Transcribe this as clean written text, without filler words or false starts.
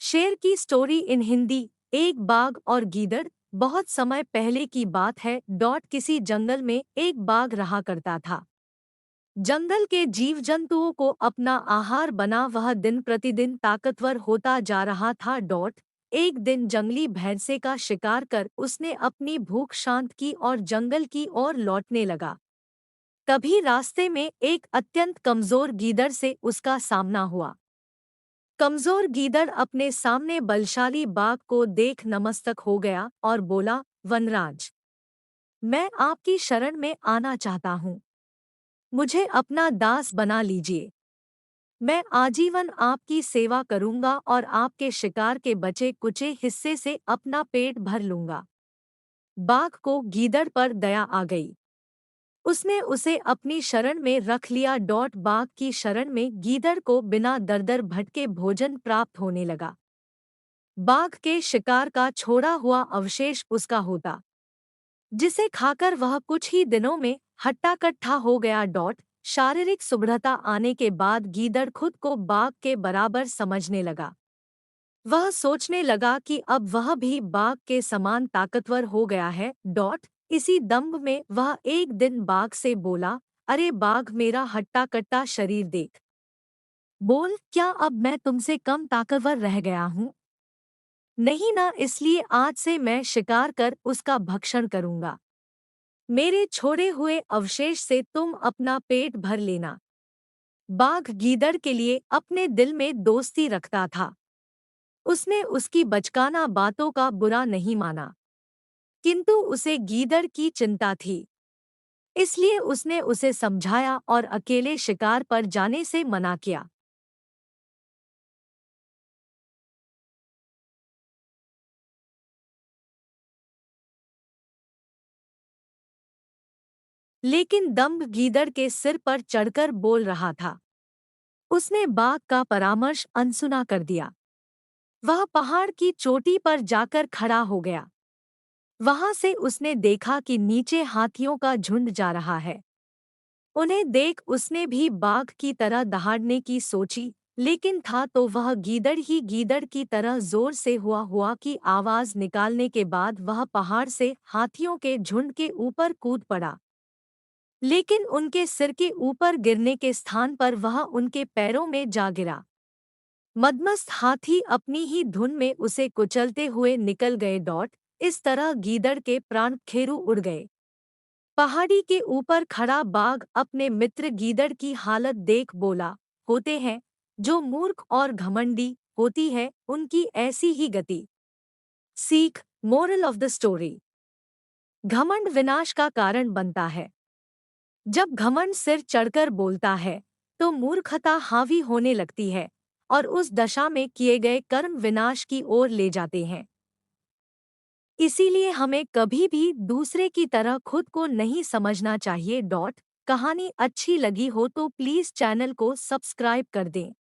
शेर की story in Hindi. एक बाघ और गीदड़। बहुत समय पहले की बात है। किसी जंगल में एक बाघ रहा करता था। जंगल के जीव जंतुओं को अपना आहार बना वह दिन प्रतिदिन ताकतवर होता जा रहा था। एक दिन जंगली भैंसे का शिकार कर उसने अपनी भूख शांत की और जंगल की ओर लौटने लगा। तभी रास्ते में एक अत्यंत कमजोर गीदड़ से उसका सामना हुआ। कमजोर गीदड़ अपने सामने बलशाली बाघ को देख नमस्तक हो गया और बोला, वनराज, मैं आपकी शरण में आना चाहता हूँ। मुझे अपना दास बना लीजिए। मैं आजीवन आपकी सेवा करूंगा और आपके शिकार के बचे कुचे हिस्से से अपना पेट भर लूंगा। बाघ को गीदड़ पर दया आ गई। उसने उसे अपनी शरण में रख लिया। बाघ की शरण में गीदड़ को बिना दरदर भटके भोजन प्राप्त होने लगा। बाघ के शिकार का छोड़ा हुआ अवशेष उसका होता, जिसे खाकर वह कुछ ही दिनों में हट्टा-कट्ठा हो गया। शारीरिक सुदृढ़ता आने के बाद गीदड़ खुद को बाघ के बराबर समझने लगा। वह सोचने लगा कि अब वह भी बाघ के समान ताकतवर हो गया है। इसी दंभ में वह एक दिन बाघ से बोला, अरे बाघ, मेरा हट्टा-कट्टा शरीर देख। बोल, क्या अब मैं तुमसे कम ताकतवर रह गया हूँ? नहीं ना, इसलिए आज से मैं शिकार कर उसका भक्षण करूंगा। मेरे छोड़े हुए अवशेष से तुम अपना पेट भर लेना। बाघ गीदड़ के लिए अपने दिल में दोस्ती रखता था। उसने उसकी बचकाना बातों का बुरा नहीं माना, किंतु उसे गीदड़ की चिंता थी। इसलिए उसने उसे समझाया और अकेले शिकार पर जाने से मना किया। लेकिन दंभ गीदड़ के सिर पर चढ़कर बोल रहा था। उसने बाघ का परामर्श अनसुना कर दिया। वह पहाड़ की चोटी पर जाकर खड़ा हो गया। वहां से उसने देखा कि नीचे हाथियों का झुंड जा रहा है। उन्हें देख उसने भी बाघ की तरह दहाड़ने की सोची, लेकिन था तो वह गीदड़ ही। गीदड़ की तरह जोर से हुआ की आवाज निकालने के बाद वह पहाड़ से हाथियों के झुंड के ऊपर कूद पड़ा। लेकिन उनके सिर के ऊपर गिरने के स्थान पर वह उनके पैरों में जा गिरा। मदमस्त हाथी अपनी ही धुन में उसे कुचलते हुए निकल गए। इस तरह गीदड़ के प्राण खेरू उड़ गए। पहाड़ी के ऊपर खड़ा बाघ अपने मित्र गीदड़ की हालत देख बोला, होते हैं जो मूर्ख और घमंडी होती है उनकी ऐसी ही गति। सीख, मोरल ऑफ द स्टोरी। घमंड विनाश का कारण बनता है। जब घमंड सिर चढ़कर बोलता है तो मूर्खता हावी होने लगती है और उस दशा में किए गए कर्म विनाश की ओर ले जाते हैं। इसीलिए हमें कभी भी दूसरे की तरह खुद को नहीं समझना चाहिए। कहानी अच्छी लगी हो तो प्लीज़ चैनल को सब्सक्राइब कर दें।